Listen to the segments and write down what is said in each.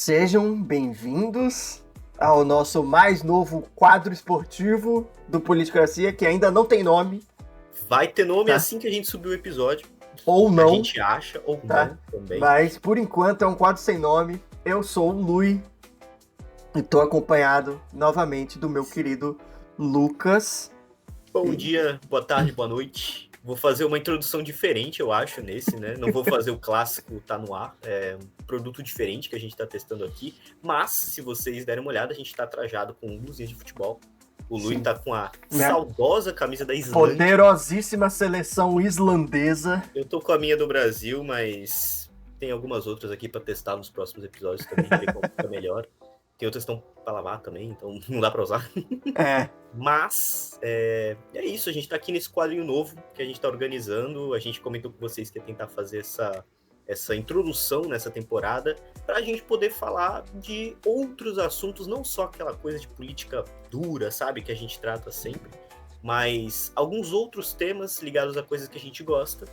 Sejam bem-vindos ao nosso mais novo quadro esportivo do Politicracia, que ainda não tem nome. Vai ter nome Tá. assim que a gente subir o episódio. Ou não. A gente acha, ou tá? não também. Mas, por enquanto, é um quadro sem nome. Eu sou o Lui e estou acompanhado novamente do meu querido Lucas. Bom dia, boa tarde, boa noite. Vou fazer uma introdução diferente, eu acho, nesse, né? Não vou fazer o clássico Tá No Ar. É um produto diferente que a gente tá testando aqui. Mas, se vocês derem uma olhada, a gente tá trajado com luzinhas de futebol. O Lui tá com a saudosa camisa da Islândia. Poderosíssima seleção islandesa. Eu tô com a minha do Brasil, mas tem algumas outras aqui pra testar nos próximos episódios também, ver qual fica melhor. Tem outras que estão pra lavar também, então não dá pra usar. Mas é isso, a gente tá aqui nesse quadrinho novo que a gente tá organizando. A gente comentou com vocês que ia tentar fazer essa introdução nessa temporada pra gente poder falar de outros assuntos, não só aquela coisa de política dura, sabe, que a gente trata sempre, mas alguns outros temas ligados a coisas que a gente gosta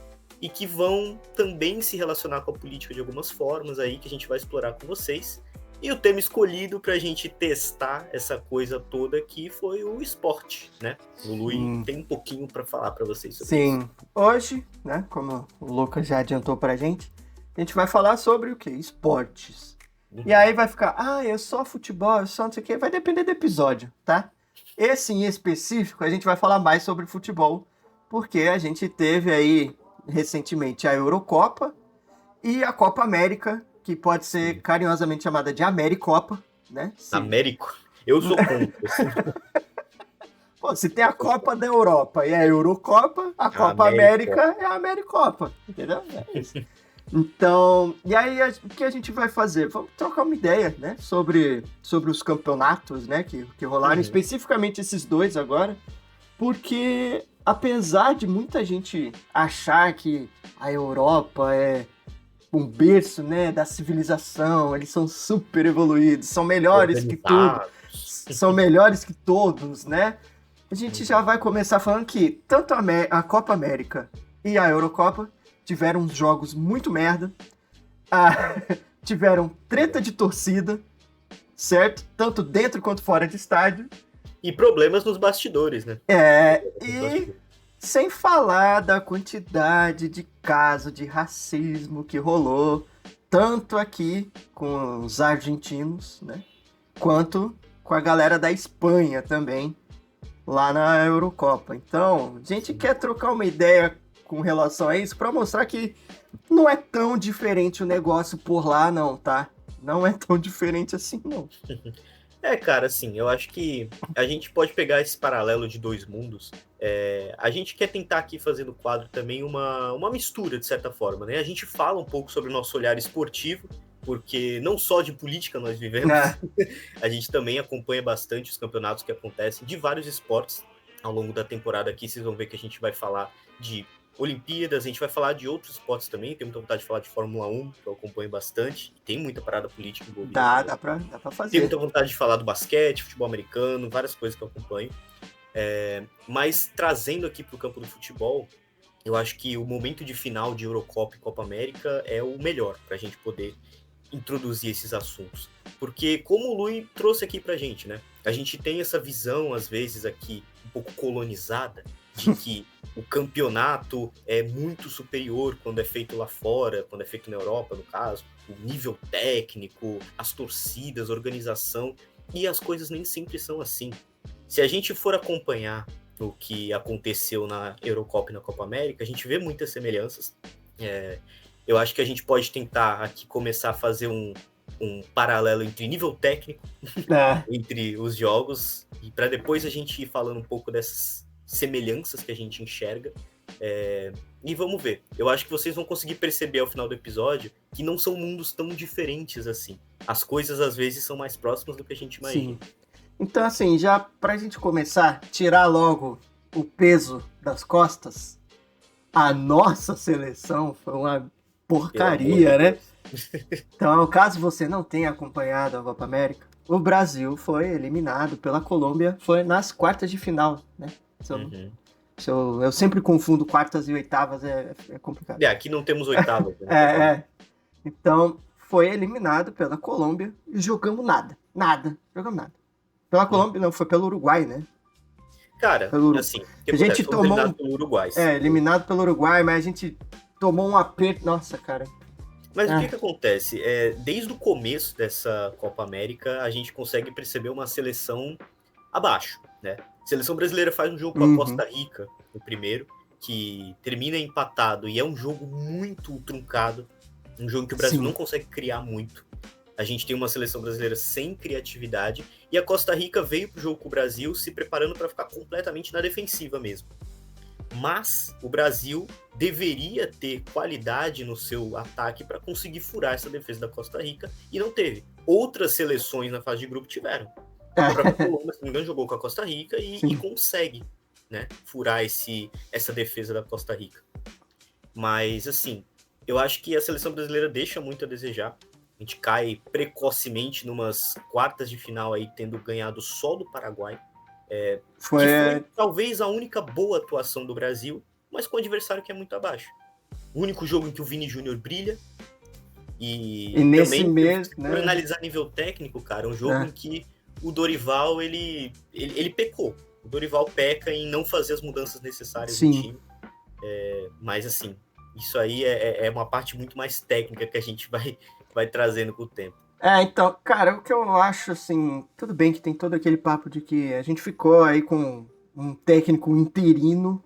e que vão também se relacionar com a política de algumas formas aí, que a gente vai explorar com vocês. E o tema escolhido pra gente testar essa coisa toda aqui foi o esporte, né? O Lui tem um pouquinho pra falar pra vocês sobre isso. Sim, hoje, né, como o Lucas já adiantou pra gente, a gente vai falar sobre o quê? Esportes. E aí vai ficar, é só futebol, é só não sei o quê, vai depender do episódio, tá? Esse em específico, a gente vai falar mais sobre futebol, porque a gente teve aí recentemente a Eurocopa e a Copa América, que pode ser carinhosamente chamada de Americopa, né? Américo? Eu sou contra. Pô, se tem a Copa da Europa e a Eurocopa, a Copa América é a Americopa, entendeu? É isso. Então, e aí o que a gente vai fazer? Vamos trocar uma ideia, né? Sobre os campeonatos, né? Que rolaram, especificamente esses dois agora, porque apesar de muita gente achar que a Europa é um berço, né, da civilização, eles são super evoluídos, são melhores que tudo, são melhores que todos, né? A gente já vai começar falando que tanto a Copa América e a Eurocopa tiveram uns jogos muito merda, tiveram treta de torcida, certo? Tanto dentro quanto fora de estádio. E problemas nos bastidores, né? E sem falar da quantidade de casos de racismo que rolou, tanto aqui com os argentinos, né? Quanto com a galera da Espanha também, lá na Eurocopa. Então, a gente quer trocar uma ideia com relação a isso para mostrar que não é tão diferente o negócio por lá, não, tá? Não é tão diferente assim, não. Cara, assim, eu acho que a gente pode pegar esse paralelo de dois mundos. A gente quer tentar aqui fazer no quadro também uma mistura, de certa forma, né? A gente fala um pouco sobre o nosso olhar esportivo, porque não só de política nós vivemos, a gente também acompanha bastante os campeonatos que acontecem de vários esportes. Ao longo da temporada aqui, vocês vão ver que a gente vai falar de Olimpíadas, a gente vai falar de outros esportes também. Tenho muita vontade de falar de Fórmula 1, que eu acompanho bastante. Tem muita parada política envolvida. Dá pra fazer. Tenho muita vontade de falar do basquete, futebol americano, várias coisas que eu acompanho. Mas trazendo aqui para o campo do futebol, eu acho que o momento de final de Eurocopa e Copa América é o melhor para a gente poder introduzir esses assuntos. Porque como o Lui trouxe aqui pra gente, né? A gente tem essa visão, às vezes, aqui, um pouco colonizada, de que o campeonato é muito superior quando é feito lá fora, quando é feito na Europa, no caso, o nível técnico, as torcidas, a organização, e as coisas nem sempre são assim. Se a gente for acompanhar o que aconteceu na Eurocopa e na Copa América, a gente vê muitas semelhanças. Eu acho que a gente pode tentar aqui começar a fazer um paralelo entre nível técnico, entre os jogos, e para depois a gente ir falando um pouco dessas semelhanças que a gente enxerga. E vamos ver. Eu acho que vocês vão conseguir perceber ao final do episódio que não são mundos tão diferentes assim. As coisas às vezes são mais próximas do que a gente imagina. Sim. Então, assim, já pra gente começar, tirar logo o peso das costas, a nossa seleção foi uma porcaria, né? Então, caso você não tenha acompanhado a Copa América, o Brasil foi eliminado pela Colômbia, foi nas quartas de final, né? Eu sempre confundo quartas e oitavas, é complicado. Aqui não temos oitavas. Né? Então, foi eliminado pela Colômbia e jogamos nada. Nada. Jogamos nada. Pela Colômbia, não, foi pelo Uruguai, né? Cara, Pelo Uruguai. assim, o que A gente acontece? Fomos tomou. eliminados pelo Uruguai. Eliminado pelo Uruguai, mas a gente tomou um aperto. Nossa, cara. Mas o que acontece? Desde o começo dessa Copa América, a gente consegue perceber uma seleção abaixo, né? A seleção brasileira faz um jogo com a Costa Rica, o primeiro, que termina empatado e é um jogo muito truncado, um jogo que o Brasil não consegue criar muito. A gente tem uma seleção brasileira sem criatividade e a Costa Rica veio pro jogo com o Brasil se preparando para ficar completamente na defensiva mesmo. Mas o Brasil deveria ter qualidade no seu ataque para conseguir furar essa defesa da Costa Rica e não teve. Outras seleções na fase de grupo tiveram. A própria Colômbia, se não me engano, jogou com a Costa Rica e consegue, né, furar essa defesa da Costa Rica. Mas, assim, eu acho que a seleção brasileira deixa muito a desejar. A gente cai precocemente numas quartas de final aí, tendo ganhado só do Paraguai. Que foi talvez a única boa atuação do Brasil, mas com um adversário que é muito abaixo. O único jogo em que o Vini Júnior brilha. E nesse também, mês, por analisar nível técnico, cara, um jogo em que o Dorival, ele pecou. O Dorival peca em não fazer as mudanças necessárias no time. Mas, assim, isso aí é uma parte muito mais técnica que a gente vai trazendo com o tempo. Então, cara, o que eu acho, assim, tudo bem que tem todo aquele papo de que a gente ficou aí com um técnico interino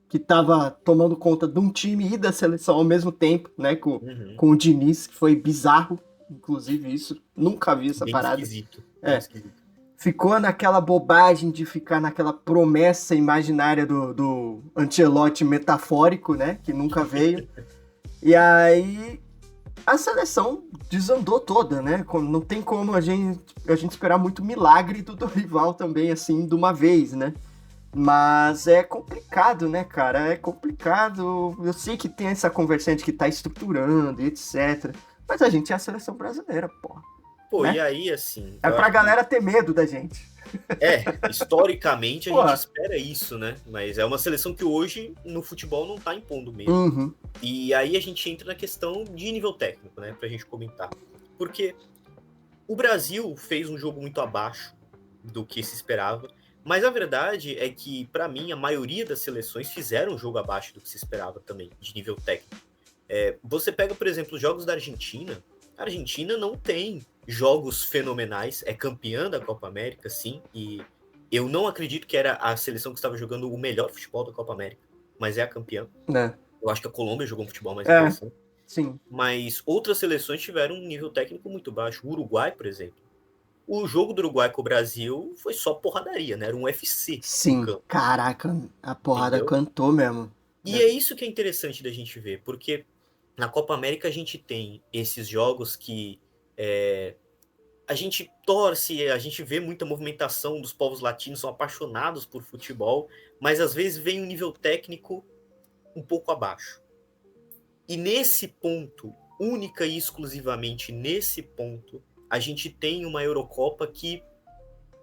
que tava tomando conta de um time e da seleção ao mesmo tempo, né, com o Diniz, que foi bizarro, inclusive isso, nunca vi essa parada. Esquisito. Ficou naquela bobagem de ficar naquela promessa imaginária do Ancelotti metafórico, né, que nunca veio, e aí a seleção desandou toda, né? Não tem como a gente esperar muito milagre do Dorival também, assim, de uma vez, né? Mas é complicado, né, cara? É complicado. Eu sei que tem essa conversa de que tá estruturando e etc. Mas a gente é a seleção brasileira, porra. Né? E aí, assim... É pra galera ter medo da gente. Historicamente a gente espera isso, né? Mas é uma seleção que hoje no futebol não tá impondo mesmo. E aí a gente entra na questão de nível técnico, né? Pra gente comentar. Porque o Brasil fez um jogo muito abaixo do que se esperava, mas a verdade é que, pra mim, a maioria das seleções fizeram um jogo abaixo do que se esperava também, de nível técnico. Você pega, por exemplo, os jogos da Argentina. A Argentina não tem jogos fenomenais, é campeã da Copa América, sim, e eu não acredito que era a seleção que estava jogando o melhor futebol da Copa América, mas é a campeã. Eu acho que a Colômbia jogou um futebol mais interessante. Sim. Mas outras seleções tiveram um nível técnico muito baixo. O Uruguai, por exemplo. O jogo do Uruguai com o Brasil foi só porradaria, né? Era um UFC. Sim, caraca, a porrada cantou mesmo. E é isso que é interessante da gente ver, porque na Copa América a gente tem esses jogos que a gente torce, a gente vê muita movimentação dos povos latinos, são apaixonados por futebol, mas às vezes vem um nível técnico um pouco abaixo. E nesse ponto, única e exclusivamente nesse ponto, a gente tem uma Eurocopa que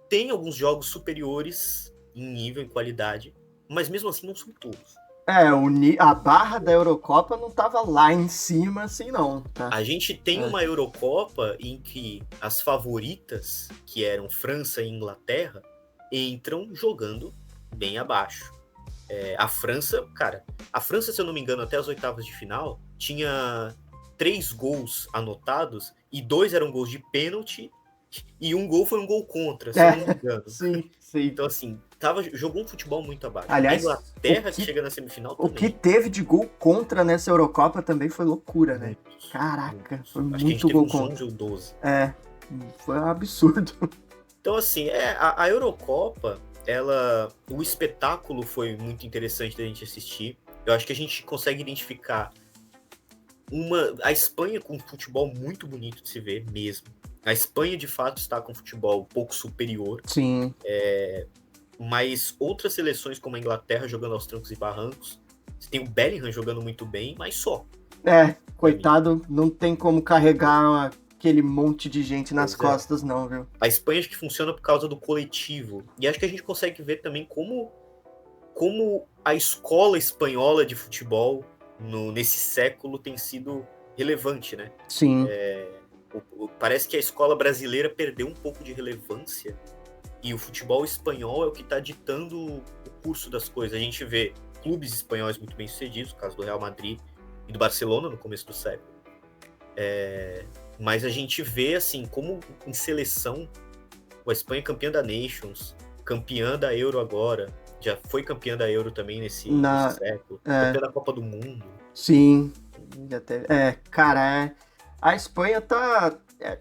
tem alguns jogos superiores em nível, em qualidade, mas mesmo assim não são todos. A barra da Eurocopa não tava lá em cima assim não, tá? A gente tem uma Eurocopa em que as favoritas, que eram França e Inglaterra, entram jogando bem abaixo. A França, se eu não me engano, até as oitavas de final, tinha 3 gols anotados e 2 eram gols de pênalti e um gol foi um gol contra, se eu não me engano. Sim. Então, assim, jogou um futebol muito abaixo. Aliás, a Inglaterra que chega na semifinal também. O que teve de gol contra nessa Eurocopa também foi loucura, né? Caraca, foi muito gol contra. 11 ou 12. Foi um absurdo. Então, assim, a Eurocopa, o espetáculo foi muito interessante da gente assistir. Eu acho que a gente consegue identificar a Espanha com um futebol muito bonito de se ver mesmo. A Espanha, de fato, está com um futebol um pouco superior. Sim. Mas outras seleções, como a Inglaterra, jogando aos trancos e barrancos. Você tem o Bellingham jogando muito bem, mas só. Coitado, não tem como carregar aquele monte de gente nas costas, não, viu? A Espanha acho que funciona por causa do coletivo. E acho que a gente consegue ver também como a escola espanhola de futebol nesse século tem sido relevante, né? Sim. Parece que a escola brasileira perdeu um pouco de relevância e o futebol espanhol é o que está ditando o curso das coisas. A gente vê clubes espanhóis muito bem sucedidos, o caso do Real Madrid e do Barcelona no começo do século. Mas a gente vê, assim, como em seleção, a Espanha é campeã da Nations, campeã da Euro agora, já foi campeã da Euro também nesse século, campeã da Copa do Mundo. Sim. Cara, a Espanha tá...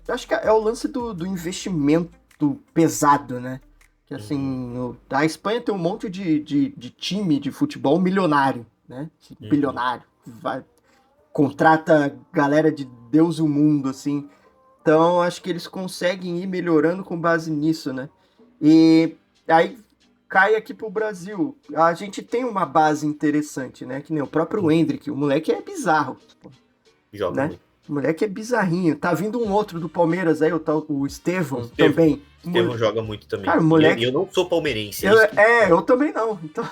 acho que é o lance do investimento pesado, né? Que assim, a Espanha tem um monte de time de futebol milionário, né? Bilionário. Contrata galera de Deus e o mundo, assim. Então, acho que eles conseguem ir melhorando com base nisso, né? E aí cai aqui pro Brasil. A gente tem uma base interessante, né? Que nem o próprio Endrick. O moleque é bizarro. Joga né? muito. O moleque é bizarrinho. Tá vindo um outro do Palmeiras aí, o Estevão também. O Estevão joga muito também. Cara, o moleque... E eu não sou palmeirense. Eu também não. Então...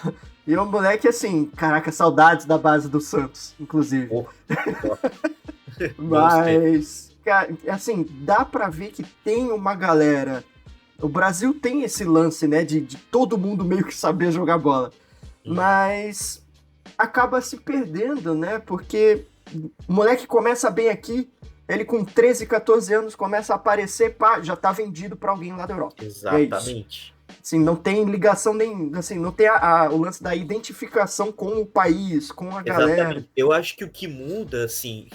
E o moleque, assim, caraca, saudades da base do Santos, inclusive. Mas, cara, assim, dá pra ver que tem uma galera. O Brasil tem esse lance, né, de todo mundo meio que saber jogar bola. Mas acaba se perdendo, né, porque o moleque começa bem aqui, ele com 13, 14 anos começa a aparecer, pá, já tá vendido pra alguém lá da Europa. Exatamente. Assim, não tem ligação nem, assim, não tem o lance da identificação com o país, com a galera. Eu acho que o que muda, assim,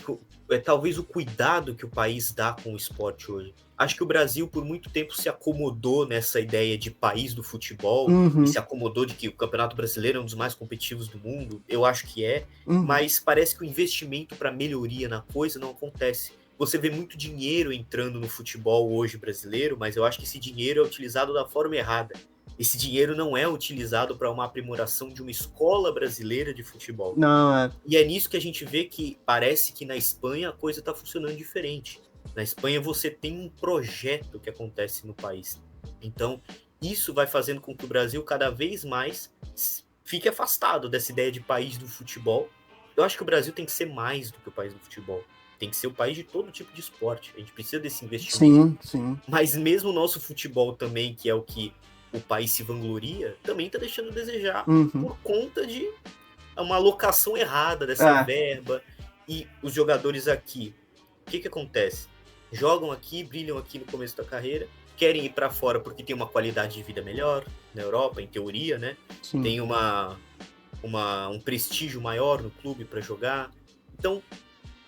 é talvez o cuidado que o país dá com o esporte hoje. Acho que o Brasil, por muito tempo, se acomodou nessa ideia de país do futebol, e se acomodou de que o Campeonato Brasileiro é um dos mais competitivos do mundo. Eu acho que mas parece que o investimento para melhoria na coisa não acontece. Você vê muito dinheiro entrando no futebol hoje brasileiro, mas eu acho que esse dinheiro é utilizado da forma errada. Esse dinheiro não é utilizado para uma aprimoração de uma escola brasileira de futebol. Não, E é nisso que a gente vê que parece que na Espanha a coisa está funcionando diferente. Na Espanha você tem um projeto que acontece no país. Então, isso vai fazendo com que o Brasil cada vez mais fique afastado dessa ideia de país do futebol. Eu acho que o Brasil tem que ser mais do que o país do futebol. Tem que ser o país de todo tipo de esporte. A gente precisa desse investimento. Sim. Mas mesmo o nosso futebol também, que é o que o país se vangloria, também está deixando a desejar por conta de uma alocação errada dessa verba. E os jogadores aqui, o que acontece? Jogam aqui, brilham aqui no começo da carreira, querem ir para fora porque tem uma qualidade de vida melhor na Europa, em teoria, né? Sim. Tem um prestígio maior no clube para jogar. Então,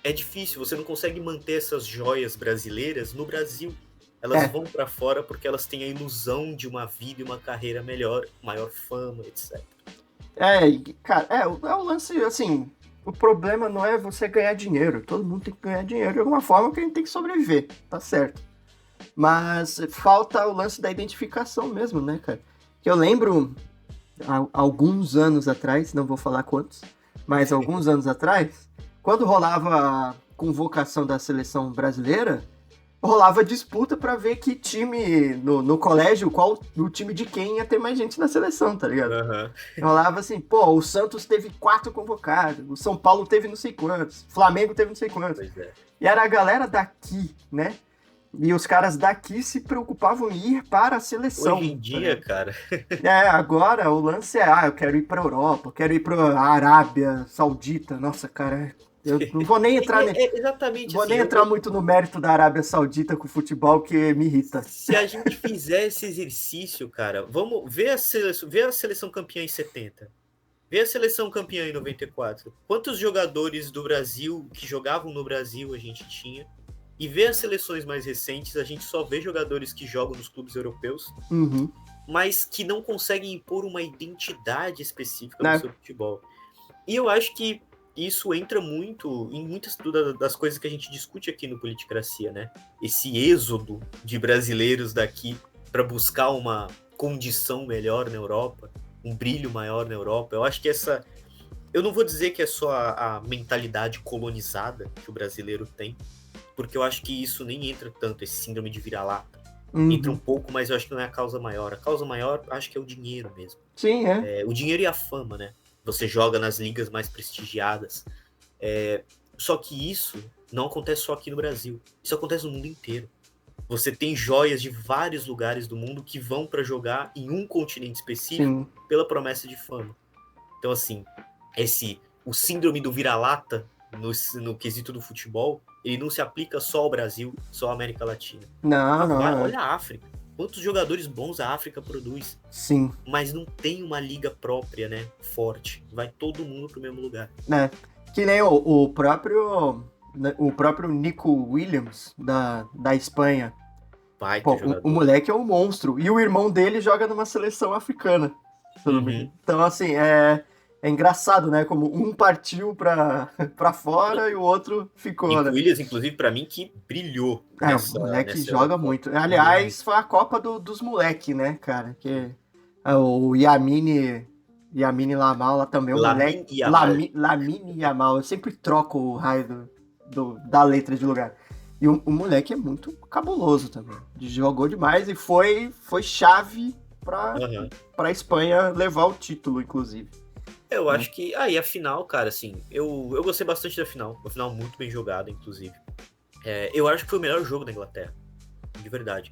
é difícil, você não consegue manter essas joias brasileiras no Brasil. Elas vão para fora porque elas têm a ilusão de uma vida e uma carreira melhor, maior fama, etc. Cara, é o lance, assim, o problema não é você ganhar dinheiro. Todo mundo tem que ganhar dinheiro de alguma forma, que a gente tem que sobreviver, tá certo. Mas falta o lance da identificação mesmo, né, cara? Que eu lembro, alguns anos atrás, não vou falar quantos, mas alguns anos atrás, quando rolava a convocação da seleção brasileira, rolava disputa pra ver que time no colégio, qual o time de quem ia ter mais gente na seleção, tá ligado? Rolava assim, pô, o Santos teve 4 convocados, o São Paulo teve não sei quantos, o Flamengo teve não sei quantos. E era a galera daqui, né? E os caras daqui se preocupavam em ir para a seleção. Hoje em dia, cara. Agora o lance é, eu quero ir pra Europa, eu quero ir pra Arábia Saudita. Nossa, cara, eu não vou nem entrar exatamente vou assim, nem entrar muito no mérito da Arábia Saudita com o futebol, que me irrita. Se a gente fizer esse exercício, cara, vamos ver a seleção campeã em 70. Vê a seleção campeã em 94. Quantos jogadores do Brasil que jogavam no Brasil a gente tinha? E ver as seleções mais recentes, a gente só vê jogadores que jogam nos clubes europeus, mas que não conseguem impor uma identidade específica no seu futebol. E eu acho que isso entra muito em muitas das coisas que a gente discute aqui no Politicracia, né? Esse êxodo de brasileiros daqui para buscar uma condição melhor na Europa, um brilho maior na Europa. Eu acho que eu não vou dizer que é só a mentalidade colonizada que o brasileiro tem, porque eu acho que isso nem entra tanto, esse síndrome de vira-lata. Entra um pouco, mas eu acho que não é a causa maior. A causa maior, acho que é o dinheiro mesmo. Sim, o dinheiro e a fama, né? Você joga nas ligas mais prestigiadas. Só que isso não acontece só aqui no Brasil. Isso acontece no mundo inteiro. Você tem joias de vários lugares do mundo que vão para jogar em um continente específico Sim. pela promessa de fama. Então, assim, o síndrome do vira-lata no quesito do futebol, ele não se aplica só ao Brasil, só à América Latina. Não, não. Olha a África. Quantos jogadores bons a África produz? Sim. Mas não tem uma liga própria, né? Forte. Vai todo mundo pro mesmo lugar. Né? Que nem o próprio Nico Williams, da Espanha. Pô, o moleque é um monstro. E o irmão dele joga numa seleção africana. Então, assim, é engraçado, né? Como um partiu pra fora e o outro ficou, Nico né? Williams, inclusive, pra mim, que brilhou. O moleque joga muito. Aliás, foi a Copa dos moleques, né, cara? Que o Yamini Lamal lá também, o moleque. Lamine Yamal. Eu sempre troco o raio da letra de lugar. E o moleque é muito cabuloso também. Jogou demais e foi chave pra Espanha levar o título, inclusive. Eu acho que... a final, cara, assim... Eu gostei bastante da final. Uma final muito bem jogada, inclusive. Eu acho que foi o melhor jogo da Inglaterra. De verdade.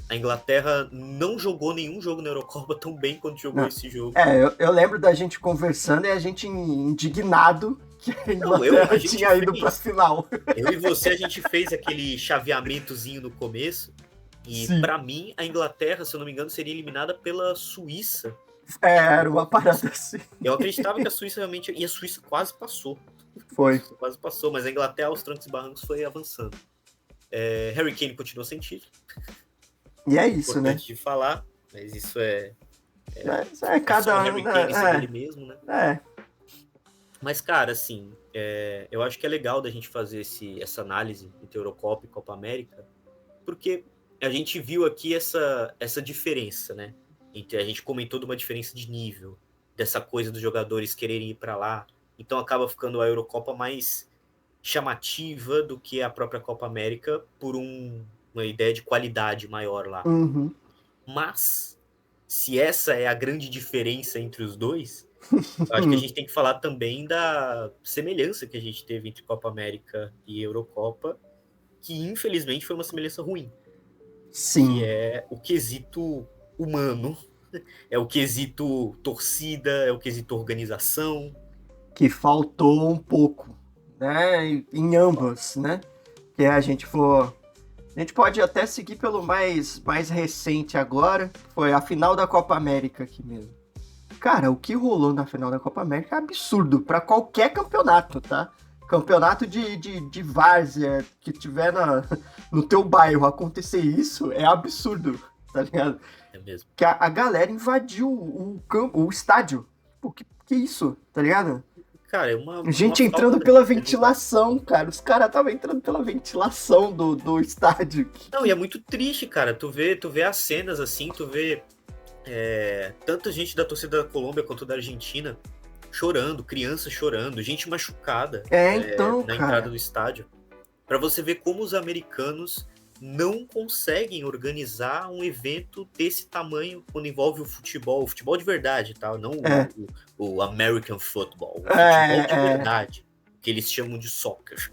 A Inglaterra não jogou nenhum jogo na Eurocopa tão bem quanto jogou esse jogo. Eu lembro da gente conversando e a gente indignado que a Inglaterra tinha ido pra final. Eu e você, a gente fez aquele chaveamentozinho no começo. E pra mim, a Inglaterra, se eu não me engano, seria eliminada pela Suíça. Era uma parada assim. Eu acreditava que a Suíça realmente... E a Suíça quase passou. Foi. Quase passou, mas a Inglaterra, aos trancos e barrancos, foi avançando. Harry Kane continuou sem título. E é isso, né? De falar, mas isso é cada Harry Kane ser ele mesmo, né? Mas, cara, assim, eu acho que é legal da gente fazer essa análise entre Eurocopa e Copa América, porque a gente viu aqui essa diferença, né? A gente comentou de uma diferença de nível, dessa coisa dos jogadores quererem ir para lá. Então acaba ficando a Eurocopa mais chamativa do que a própria Copa América por uma ideia de qualidade maior lá. Uhum. Mas, se essa é a grande diferença entre os dois, acho que a gente tem que falar também da semelhança que a gente teve entre Copa América e Eurocopa, que infelizmente foi uma semelhança ruim. Sim. Que é o quesito humano, é o quesito torcida, é o quesito organização. Que faltou um pouco, né? Em ambas, né? Que a gente pode até seguir pelo mais recente agora, foi a final da Copa América aqui mesmo. Cara, o que rolou na final da Copa América é absurdo para qualquer campeonato, tá? Campeonato de várzea que tiver no teu bairro acontecer isso é absurdo, tá ligado? É mesmo. Que a galera invadiu o estádio. Pô, que isso, tá ligado? Cara, gente entrando pela ventilação, cara. Os caras estavam entrando pela ventilação do estádio. Não, e é muito triste, cara. Tu vê as cenas assim, tu vê tanta gente da torcida da Colômbia quanto da Argentina chorando, crianças chorando, gente machucada na entrada do estádio. Pra você ver como os americanos não conseguem organizar um evento desse tamanho quando envolve o futebol de verdade, tá? Não o American Football, o futebol de verdade, que eles chamam de soccer.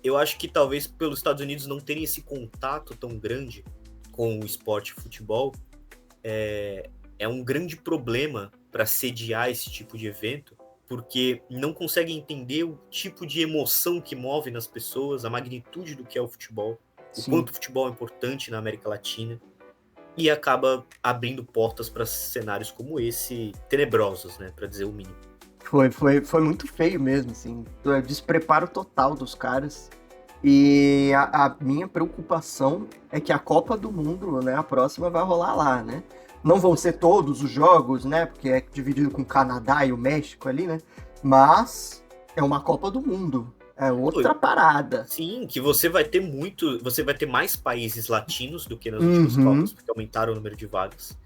Eu acho que talvez pelos Estados Unidos não terem esse contato tão grande com o esporte futebol, é um grande problema para sediar esse tipo de evento, porque não conseguem entender o tipo de emoção que move nas pessoas, a magnitude do que é o futebol, o quanto o futebol é importante na América Latina, e acaba abrindo portas para cenários como esse, tenebrosos, né, para dizer o mínimo. Foi muito feio mesmo, assim, despreparo total dos caras, e a minha preocupação é que a Copa do Mundo, né, a próxima vai rolar lá, né? Não vão ser todos os jogos, né? Porque é dividido com o Canadá e o México ali, né? Mas é uma Copa do Mundo. É outra parada. Sim, que você vai ter mais países latinos do que nas últimas Copas, porque aumentaram o número de vagas.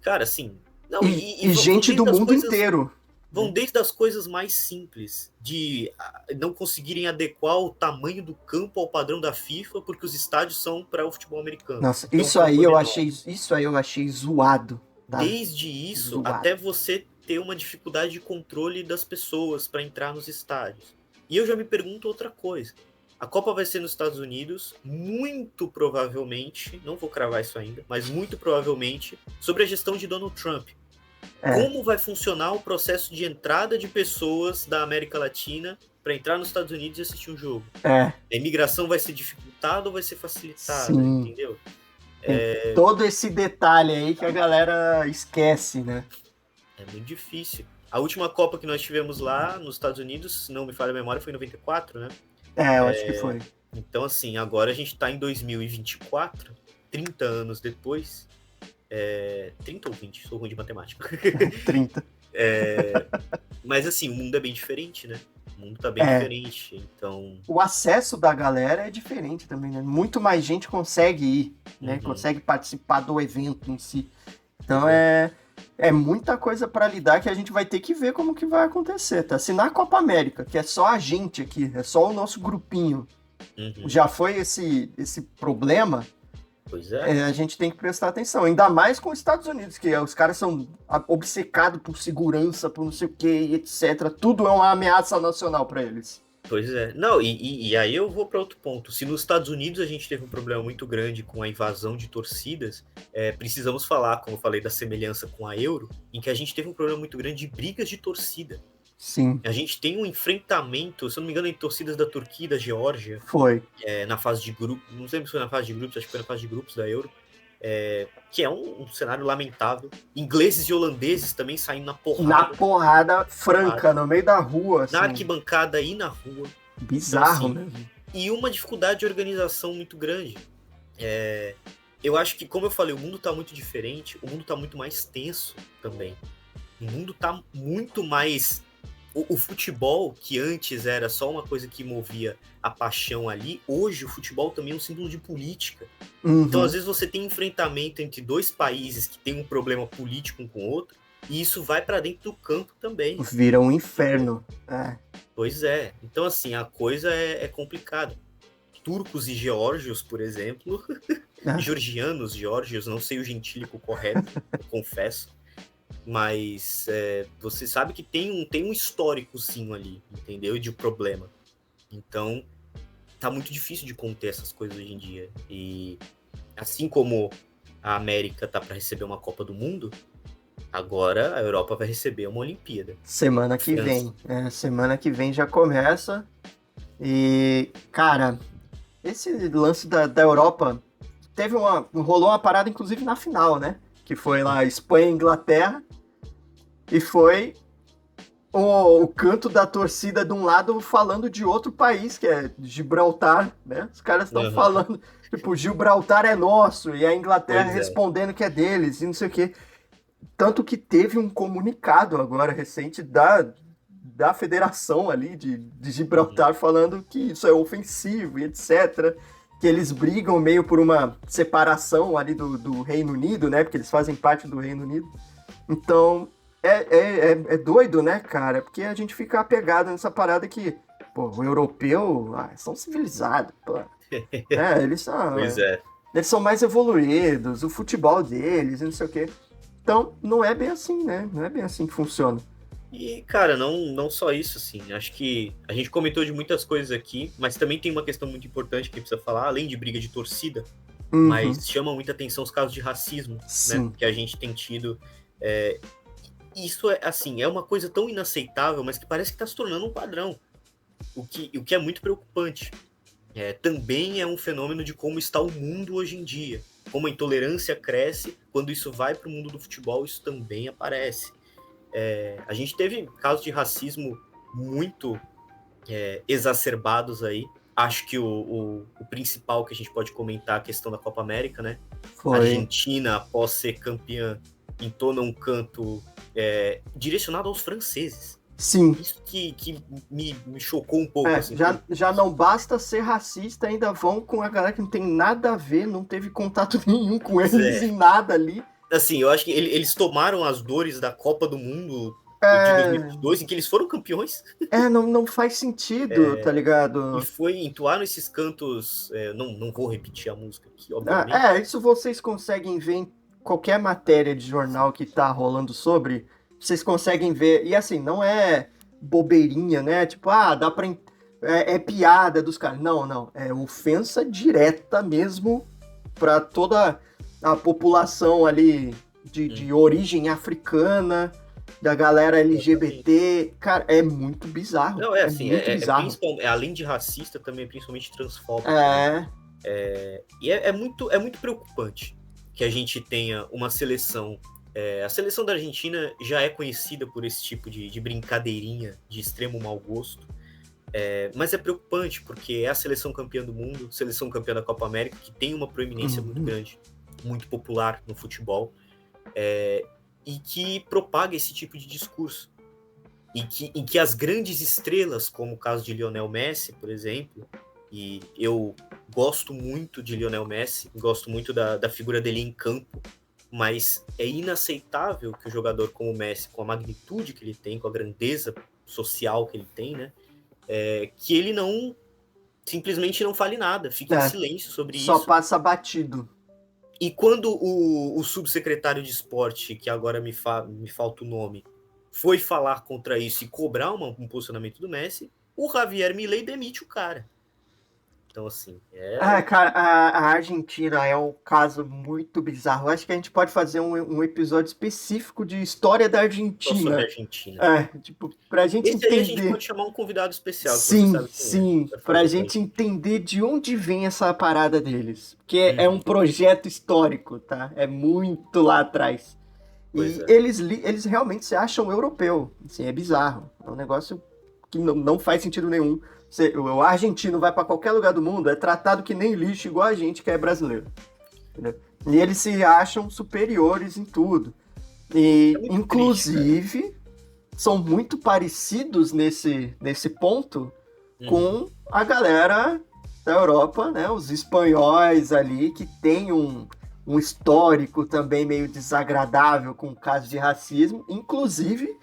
Cara, assim... Não, e gente do mundo inteiro. Vão desde as coisas mais simples, de não conseguirem adequar o tamanho do campo ao padrão da FIFA, porque os estádios são para o futebol americano. Nossa, então, isso aí eu achei zoado. Tá? Desde isso, até você ter uma dificuldade de controle das pessoas para entrar nos estádios. E eu já me pergunto outra coisa. A Copa vai ser nos Estados Unidos, muito provavelmente, não vou cravar isso ainda, mas muito provavelmente, sobre a gestão de Donald Trump. Como vai funcionar o processo de entrada de pessoas da América Latina para entrar nos Estados Unidos e assistir um jogo? A imigração vai ser dificultada ou vai ser facilitada? Sim. Entendeu? Todo esse detalhe aí que a galera esquece, né? É muito difícil. A última Copa que nós tivemos lá nos Estados Unidos, se não me falha a memória, foi em 94, né? Eu acho que foi. Então, assim, agora a gente tá em 2024, 30 anos depois. 30 ou 20? Sou ruim de matemática. 30. Mas, assim, o mundo é bem diferente, né? O mundo tá bem diferente, então... O acesso da galera é diferente também, né? Muito mais gente consegue ir, né? Consegue participar do evento em si. Então é muita coisa para lidar que a gente vai ter que ver como que vai acontecer, tá? Se na Copa América, que é só a gente aqui, é só o nosso grupinho, já foi esse problema, pois é. A gente tem que prestar atenção. Ainda mais com os Estados Unidos, que os caras são obcecados por segurança, por não sei o que, etc. Tudo é uma ameaça nacional para eles. Pois é. Não, e aí eu vou para outro ponto. Se nos Estados Unidos a gente teve um problema muito grande com a invasão de torcidas, precisamos falar, como eu falei, da semelhança com a Euro, em que a gente teve um problema muito grande de brigas de torcida. Sim. A gente tem um enfrentamento, se eu não me engano, em torcidas da Turquia e da Geórgia. Foi. Na fase de grupos, não sei se foi na fase de grupos, acho que foi na fase de grupos da Euro. Que é um cenário lamentável. Ingleses e holandeses também saindo na porrada. Na porrada franca, no meio da rua. Na assim. arquibancada e na rua. Bizarro, então, assim, né? E uma dificuldade de organização muito grande. Eu acho que, como eu falei, o mundo tá muito diferente, o mundo tá muito mais tenso também. O mundo tá muito mais... O futebol, que antes era só uma coisa que movia a paixão ali, hoje o futebol também é um símbolo de política. Então, às vezes, você tem enfrentamento entre dois países que tem um problema político um com o outro, e isso vai para dentro do campo também. Vira um inferno. Pois é. Então, assim, a coisa é complicada. Turcos e geórgios, por exemplo, georgianos, geórgios, não sei o gentílico correto, eu confesso. Mas você sabe que tem um histórico sim ali, entendeu? De problema. Então, tá muito difícil de conter essas coisas hoje em dia. E assim como a América tá para receber uma Copa do Mundo, agora a Europa vai receber uma Olimpíada. Semana que vem. Semana que vem já começa. E, cara, esse lance da Europa rolou uma parada, inclusive, na final, né? Que foi lá Espanha e Inglaterra. E foi o canto da torcida de um lado falando de outro país, que é Gibraltar, né? Os caras estão falando, tipo, Gibraltar é nosso, e a Inglaterra respondendo que é deles, e não sei o quê. Tanto que teve um comunicado agora recente da federação ali de Gibraltar falando que isso é ofensivo e etc. Que eles brigam meio por uma separação ali do Reino Unido, né? Porque eles fazem parte do Reino Unido. Então, é doido, né, cara? Porque a gente fica apegado nessa parada que, pô, o europeu são civilizados, pô. Eles são... Pois é. Eles são mais evoluídos, o futebol deles, não sei o quê. Então, não é bem assim, né? Não é bem assim que funciona. E, cara, não só isso, assim. Acho que a gente comentou de muitas coisas aqui, mas também tem uma questão muito importante que a gente precisa falar, além de briga de torcida, mas chama muita atenção os casos de racismo, né? Que a gente tem tido. Isso é uma coisa tão inaceitável, mas que parece que está se tornando um padrão. O que é muito preocupante. Também é um fenômeno de como está o mundo hoje em dia. Como a intolerância cresce, quando isso vai para o mundo do futebol, isso também aparece. A gente teve casos de racismo muito exacerbados aí. Acho que o principal que a gente pode comentar é a questão da Copa América, né? Foi. A Argentina, após ser campeã, entona um canto direcionado aos franceses. Sim. Isso que me chocou um pouco. Assim, já não basta ser racista, ainda vão com a galera que não tem nada a ver, não teve contato nenhum com eles em nada ali. Assim, eu acho que eles tomaram as dores da Copa do Mundo de 2022, em que eles foram campeões. Não faz sentido, tá ligado? E entoaram esses cantos, não vou repetir a música aqui, obviamente. Isso vocês conseguem ver em qualquer matéria de jornal que tá rolando sobre, vocês conseguem ver, e assim, não é bobeirinha, né? Tipo, dá pra. É piada dos caras. Não, não. É ofensa direta mesmo pra toda a população ali de origem africana, da galera Exatamente. LGBT. Cara, é muito bizarro. Não, é É assim, muito bizarro. além de racista, também é principalmente transfóbico, né? É. E é muito preocupante que a gente tenha uma seleção. A seleção da Argentina já é conhecida por esse tipo de brincadeirinha de extremo mau gosto. Mas é preocupante porque é a seleção campeã do mundo, seleção campeã da Copa América, que tem uma proeminência muito grande, muito popular no futebol, e que propaga esse tipo de discurso. Em que as grandes estrelas, como o caso de Lionel Messi, por exemplo, e eu gosto muito de Lionel Messi, gosto muito da figura dele em campo, mas é inaceitável que o jogador como o Messi, com a magnitude que ele tem, com a grandeza social que ele tem, né, que ele simplesmente não fale nada, fique em silêncio sobre Só isso. passa batido. E quando o subsecretário de esporte, que agora me falta o nome, foi falar contra isso e cobrar um posicionamento do Messi, o Javier Milei demite o cara. Então, assim, Cara, a Argentina é um caso muito bizarro. Eu acho que a gente pode fazer um episódio específico de história da só sobre a Argentina. Argentina. Tipo, pra gente Esse aí a gente entender. pode chamar um convidado especial, que você Sim, sabe quem é, sim. pra Pra fazer com a gente gente. entender de onde vem essa parada deles. Porque é um projeto histórico, tá? É muito lá atrás. Pois E é. eles realmente se acham europeu. Assim, é bizarro. É um negócio que não faz sentido nenhum. O argentino vai pra qualquer lugar do mundo, é tratado que nem lixo, igual a gente que é brasileiro. Entendeu? E eles se acham superiores em tudo. É E, muito triste, cara. inclusive, são muito parecidos nesse ponto com a galera da Europa, né? Os espanhóis ali, que tem um histórico também meio desagradável com casos de racismo, inclusive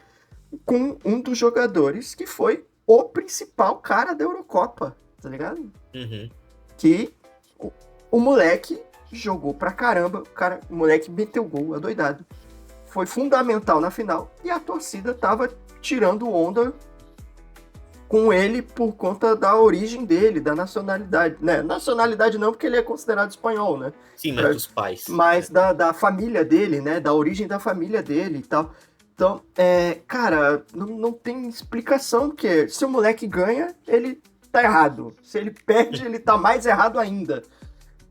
com um dos jogadores que foi o principal cara da Eurocopa, tá ligado? Uhum. Que o moleque jogou pra caramba, o moleque meteu gol, adoidado. Foi fundamental na final e a torcida tava tirando onda com ele por conta da origem dele, da nacionalidade. Né? Nacionalidade não, porque ele é considerado espanhol, né? Sim, mas dos pais. Mas da família dele, né? Da origem da família dele e tal. Então, cara, não tem explicação, porque se o moleque ganha, ele tá errado. Se ele perde, ele tá mais errado ainda.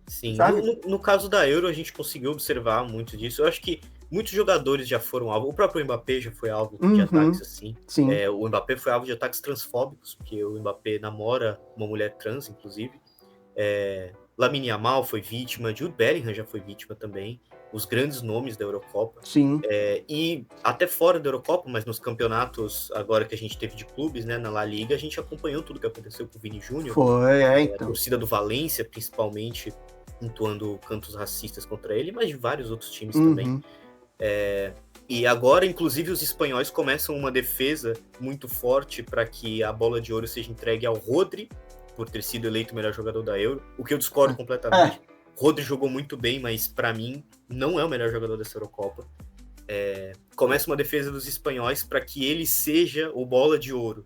Sim, Sabe? no caso da Euro, a gente conseguiu observar muito disso. Eu acho que muitos jogadores já foram alvo. O próprio Mbappé já foi alvo de ataques assim. Sim. O Mbappé foi alvo de ataques transfóbicos, porque o Mbappé namora uma mulher trans, inclusive. Lamine Yamal foi vítima, Jude Bellingham já foi vítima também. Os grandes nomes da Eurocopa. Sim. E até fora da Eurocopa, mas nos campeonatos agora que a gente teve de clubes, né, na La Liga, a gente acompanhou tudo que aconteceu com o Vini Júnior. Foi, então. A torcida do Valência, principalmente, entoando cantos racistas contra ele, mas de vários outros times também. E agora, inclusive, os espanhóis começam uma defesa muito forte para que a bola de ouro seja entregue ao Rodri, por ter sido eleito o melhor jogador da Euro, o que eu discordo completamente. Rodri jogou muito bem, mas para mim não é o melhor jogador dessa Eurocopa. Começa uma defesa dos espanhóis para que ele seja o bola de ouro,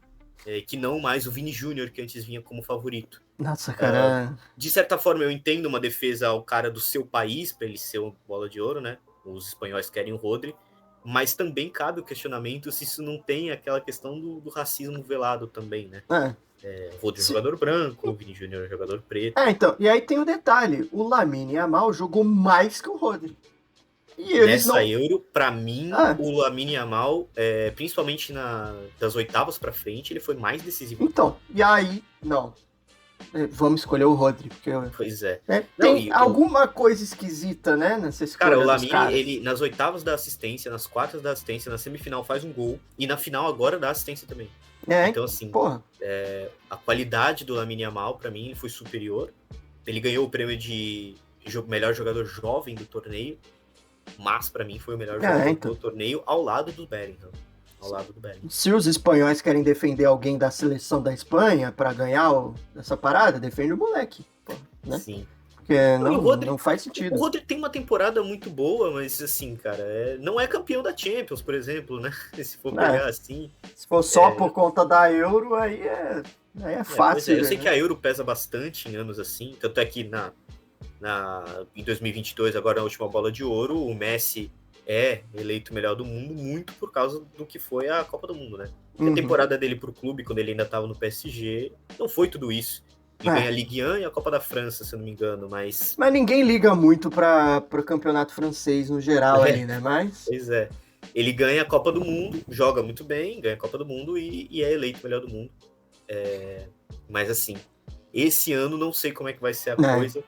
que não mais o Vini Júnior, que antes vinha como favorito. Nossa, cara. De certa forma, eu entendo uma defesa ao cara do seu país, para ele ser o bola de ouro, né? Os espanhóis querem o Rodri, mas também cabe o questionamento se isso não tem aquela questão do racismo velado também, né? O Rodri é um jogador branco, o Vini Júnior é um jogador preto. Então, e aí tem o detalhe, o Lamine Yamal jogou mais que o Rodri. E eles Nessa não... Euro, para mim, o Lamine Yamal, principalmente das oitavas para frente, ele foi mais decisivo. Então, e aí, não. Vamos escolher o Rodri, porque... Pois é. Tem alguma coisa esquisita, né, nessa escolha. Cara, o Lamine, ele nas oitavas dá assistência, nas quartas dá assistência, na semifinal faz um gol, e na final agora dá assistência também. Então, assim, a qualidade do Lamine Yamal, pra mim, foi superior. Ele ganhou o prêmio de melhor jogador jovem do torneio, mas pra mim foi o melhor jogador do torneio ao lado do Bellingham. Se os espanhóis querem defender alguém da seleção da Espanha pra ganhar essa parada, defende o moleque. Né? Sim. Porque E o Rodri, não faz o sentido. Rodri tem uma temporada muito boa, mas assim, cara, não é campeão da Champions, por exemplo, né? Se for pegar assim. Se for só por conta da Euro, aí é Pois é, fácil, eu sei que né? a Euro pesa bastante em anos assim, tanto é que em 2022, agora na última bola de ouro, o Messi é eleito o melhor do mundo muito por causa do que foi a Copa do Mundo, né? A temporada dele pro clube, quando ele ainda estava no PSG, não foi tudo isso. Ele ganha a Ligue 1 e a Copa da França, se eu não me engano, mas ninguém liga muito para o campeonato francês no geral ali, né? Mas. pois é. Ele ganha a Copa do Mundo, joga muito bem, ganha a Copa do Mundo e é eleito o melhor do mundo. Mas assim, esse ano não sei como é que vai ser a coisa,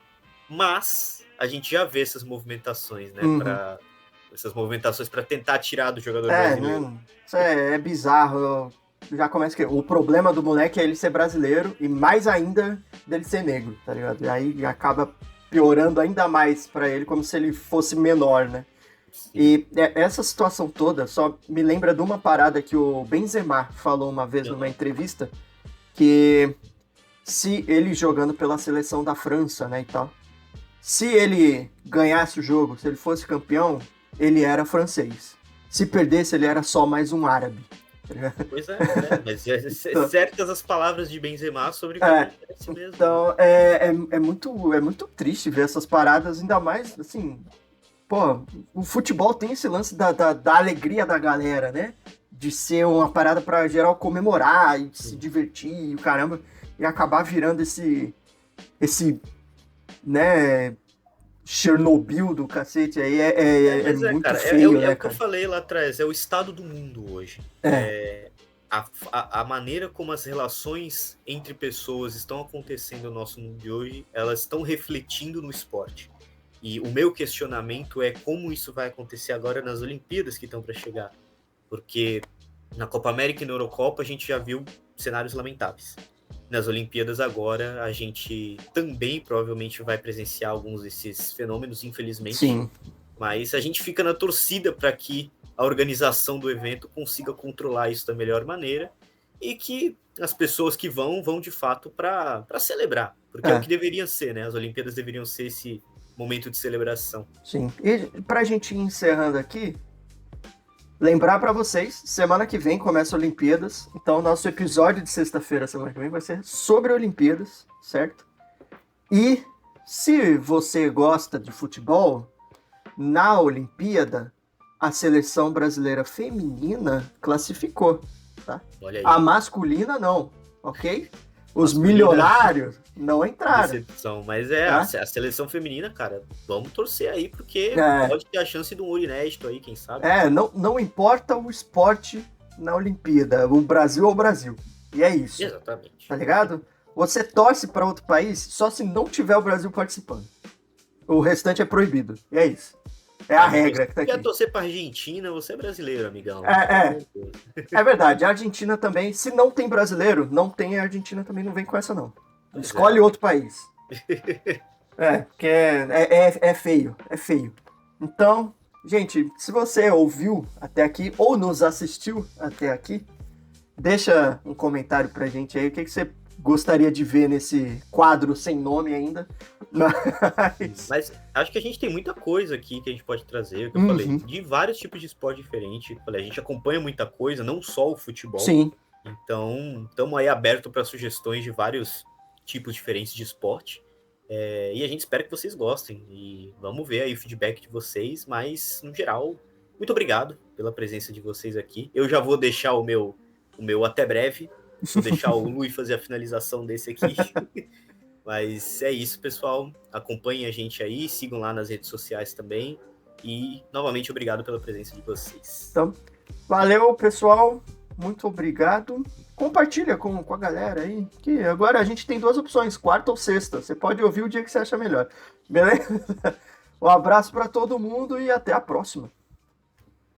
mas a gente já vê essas movimentações, né? Essas movimentações para tentar tirar do jogador brasileiro. Né? Isso é bizarro. Já começa que o problema do moleque é ele ser brasileiro e mais ainda dele ser negro, tá ligado? E aí acaba piorando ainda mais pra ele, como se ele fosse menor, né? Sim. E essa situação toda só me lembra de uma parada que o Benzema falou uma vez numa entrevista, que se ele jogando pela seleção da França, né, e tal, se ele ganhasse o jogo, se ele fosse campeão, ele era francês. Se perdesse, ele era só mais um árabe. Pois é, né? Mas certas as palavras de Benzema sobre o que acontece mesmo. Então, é muito triste ver essas paradas, ainda mais, assim, pô, o futebol tem esse lance da alegria da galera, né? De ser uma parada pra geral comemorar e se divertir e o caramba, e acabar virando esse né, Chernobyl do cacete aí muito cara, feio, né, o que eu falei lá atrás, é o estado do mundo hoje. A maneira como as relações entre pessoas estão acontecendo no nosso mundo de hoje, elas estão refletindo no esporte. E o meu questionamento é como isso vai acontecer agora nas Olimpíadas que estão para chegar. Porque na Copa América e na Eurocopa a gente já viu cenários lamentáveis. Nas Olimpíadas agora a gente também provavelmente vai presenciar alguns desses fenômenos, infelizmente. Sim. Mas a gente fica na torcida para que a organização do evento consiga controlar isso da melhor maneira e que as pessoas que vão de fato para celebrar. Porque é o que deveria ser, né? As Olimpíadas deveriam ser esse momento de celebração. Sim. E pra gente ir encerrando aqui, lembrar pra vocês, semana que vem começa a Olimpíadas, então nosso episódio de sexta-feira, semana que vem, vai ser sobre Olimpíadas, certo? E se você gosta de futebol, na Olimpíada, a seleção brasileira feminina classificou, tá? Olha aí. A masculina não, ok? Os milionários não entraram. Decepção, mas a seleção feminina, cara, vamos torcer aí, porque pode ter a chance de um ouro inédito aí, quem sabe. Não importa o esporte na Olimpíada, o Brasil é o Brasil. E é isso. Exatamente. Tá ligado? Você torce para outro país só se não tiver o Brasil participando. O restante é proibido. E é isso. É a regra que tá aqui. Se quer torcer pra Argentina, você é brasileiro, amigão. É verdade. A Argentina também, se não tem brasileiro, não tem, a Argentina também não vem com essa, não. Escolhe outro país. Porque é feio. É feio. Então, gente, se você ouviu até aqui ou nos assistiu até aqui, deixa um comentário pra gente aí. O que você gostaria de ver nesse quadro sem nome ainda. Mas acho que a gente tem muita coisa aqui que a gente pode trazer, que eu falei, de vários tipos de esporte diferente. A gente acompanha muita coisa, não só o futebol. Sim. Então, estamos aí aberto para sugestões de vários tipos diferentes de esporte. E a gente espera que vocês gostem. E vamos ver aí o feedback de vocês. Mas, no geral, muito obrigado pela presença de vocês aqui. Eu já vou deixar o meu até breve. Vou deixar o Lui fazer a finalização desse aqui. Mas é isso, pessoal. Acompanhem a gente aí, sigam lá nas redes sociais também. E, novamente, obrigado pela presença de vocês. Então, valeu, pessoal. Muito obrigado. Compartilha com a galera aí, que agora a gente tem 2 opções, quarta ou sexta. Você pode ouvir o dia que você acha melhor. Beleza? Um abraço para todo mundo e até a próxima.